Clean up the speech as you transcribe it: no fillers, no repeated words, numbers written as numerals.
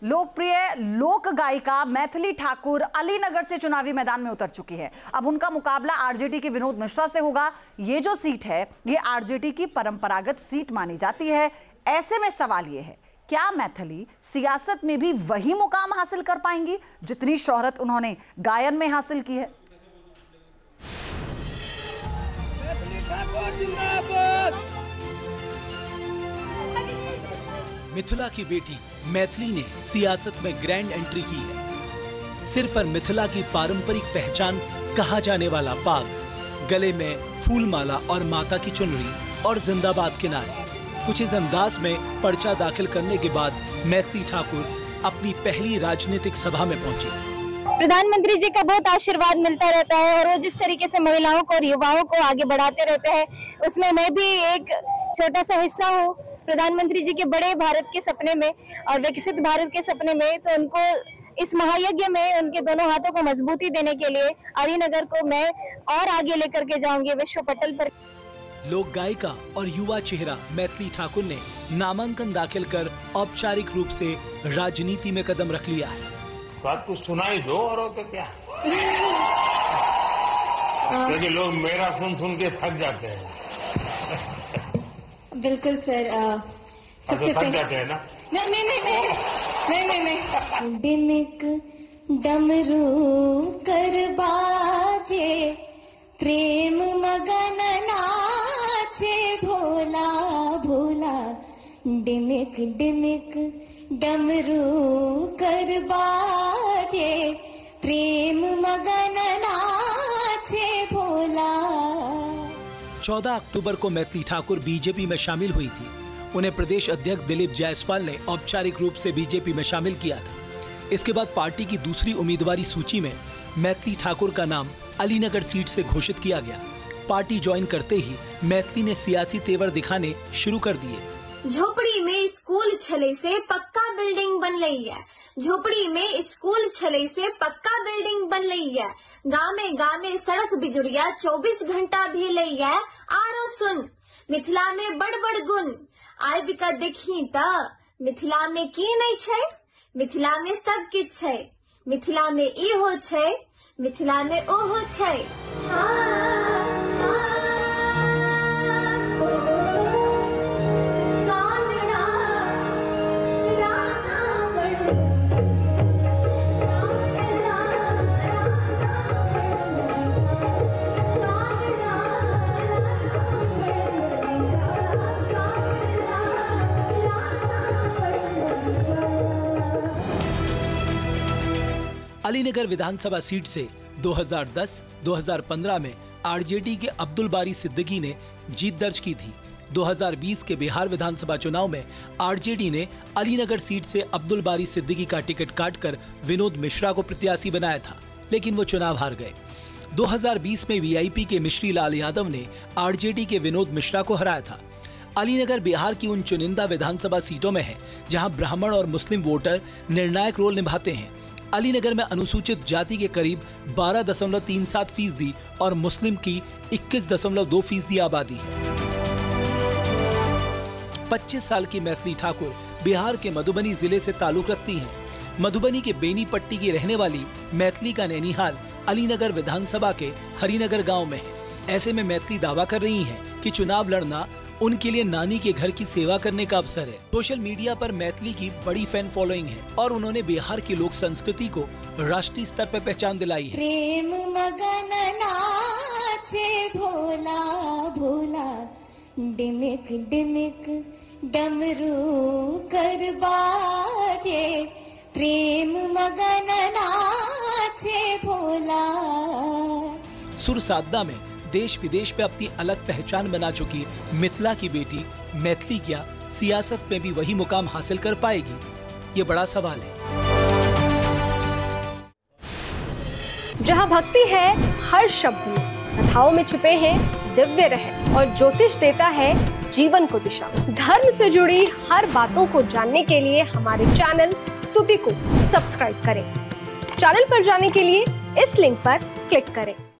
लोकप्रिय लोक गायिका मैथिली ठाकुर अलीनगर से चुनावी मैदान में उतर चुकी है। अब उनका मुकाबला आरजेडी के विनोद मिश्रा से होगा। ये जो सीट है ये आरजेडी की परंपरागत सीट मानी जाती है। ऐसे में सवाल ये है, क्या मैथिली सियासत में भी वही मुकाम हासिल कर पाएंगी जितनी शोहरत उन्होंने गायन में हासिल की है? मिथिला की बेटी मैथिली ने सियासत में ग्रैंड एंट्री की है। सिर पर मिथिला की पारंपरिक पहचान कहा जाने वाला पाग, गले में फूलमाला और माता की चुनरी और जिंदाबाद के नारे। कुछ इस अंदाज में पर्चा दाखिल करने के बाद मैथिली ठाकुर अपनी पहली राजनीतिक सभा में पहुंची। प्रधानमंत्री जी का बहुत आशीर्वाद मिलता रहता है और वो जिस तरीके से महिलाओं को और युवाओं को आगे बढ़ाते रहते हैं, उसमें मैं भी एक छोटा सा हिस्सा हूँ प्रधानमंत्री जी के बड़े भारत के सपने में और विकसित भारत के सपने में। तो उनको इस महायज्ञ में उनके दोनों हाथों को मजबूती देने के लिए अलीनगर को मैं और आगे लेकर के जाऊंगी विश्व पटल पर। लोक गायिका और युवा चेहरा मैथिली ठाकुर ने नामांकन दाखिल कर औपचारिक रूप से राजनीति में कदम रख लिया है। बात कुछ सुनाई दो और तो क्या, क्योंकि लोग मेरा सुन के थक जाते हैं। बिल्कुल सर, थक जाते हैं ना? नहीं। डिमिक डमरू कर बाजे, प्रेम मगन नाचे भोला भोला। डिमिक डिमिक डमरू कर बाजे, प्रेम मगन नाचे भोला। 14 अक्टूबर को मैथिली ठाकुर बीजेपी में शामिल हुई थी। उन्हें प्रदेश अध्यक्ष दिलीप जायसवाल ने औपचारिक रूप से बीजेपी में शामिल किया था। इसके बाद पार्टी की दूसरी उम्मीदवारी सूची में मैथिली ठाकुर का नाम अलीनगर सीट से घोषित किया गया। पार्टी ज्वाइन करते ही मैथिली ने सियासी तेवर दिखाने शुरू कर दिए। झोपड़ी में स्कूल छले से पक्का बिल्डिंग बन रही है। झोपड़ी में स्कूल छले से पक्का बिल्डिंग बन रही है। गाँव में सड़क बिजुड़िया 24 घंटा भी लई है। आरो सुन मिथिला में बड़ बड़ गुण आइ बिका देखी त मिथिला में की नहीं छे। मिथिला में सब किछ छे। मिथिला में ई हो छे, मिथिला में ओ हो छे। अलीनगर विधानसभा सीट से 2010-2015 में आरजेडी के अब्दुल बारी सिद्दीकी ने जीत दर्ज की थी। 2020 के बिहार विधानसभा चुनाव में आरजेडी ने अलीनगर सीट से अब्दुल बारी सिद्दीकी का टिकट काटकर विनोद मिश्रा को प्रत्याशी बनाया था, लेकिन वो चुनाव हार गए। 2020 में वीआईपी के मिश्री लाल यादव ने आरजेडी के विनोद मिश्रा को हराया था। अलीनगर बिहार की उन चुनिंदा विधानसभा सीटों में है जहां ब्राह्मण और मुस्लिम वोटर निर्णायक रोल निभाते हैं। अलीनगर में अनुसूचित जाति के करीब 12.37% और मुस्लिम की 21.2% आबादी है। 25 साल की मैथिली ठाकुर बिहार के मधुबनी जिले से ताल्लुक रखती हैं। मधुबनी के बेनीपट्टी की रहने वाली मैथिली का नैनीहाल अलीनगर विधानसभा के हरिनगर गांव में है। ऐसे में मैथिली दावा कर रही हैं कि चुनाव लड़ना उनके लिए नानी के घर की सेवा करने का अवसर है। सोशल मीडिया पर मैथिली की बड़ी फैन फॉलोइंग है और उन्होंने बिहार की लोक संस्कृति को राष्ट्रीय स्तर पर पहचान दिलाई है। प्रेम मगन नाचे भोला भोला, डिमिक डिमिक डमरू कर बाजे, प्रेम मगन नाचे भोला। सुर साधना में देश विदेश में अपनी अलग पहचान बना चुकी मिथिला की बेटी मैथिली क्या सियासत में भी वही मुकाम हासिल कर पाएगी? ये बड़ा सवाल है। जहाँ भक्ति है हर शब्द में, कथाओं में छुपे हैं दिव्य रहस्य और ज्योतिष देता है जीवन को दिशा। धर्म से जुड़ी हर बातों को जानने के लिए हमारे चैनल स्तुति को सब्सक्राइब करें। चैनल पर जाने के लिए इस लिंक पर क्लिक करें।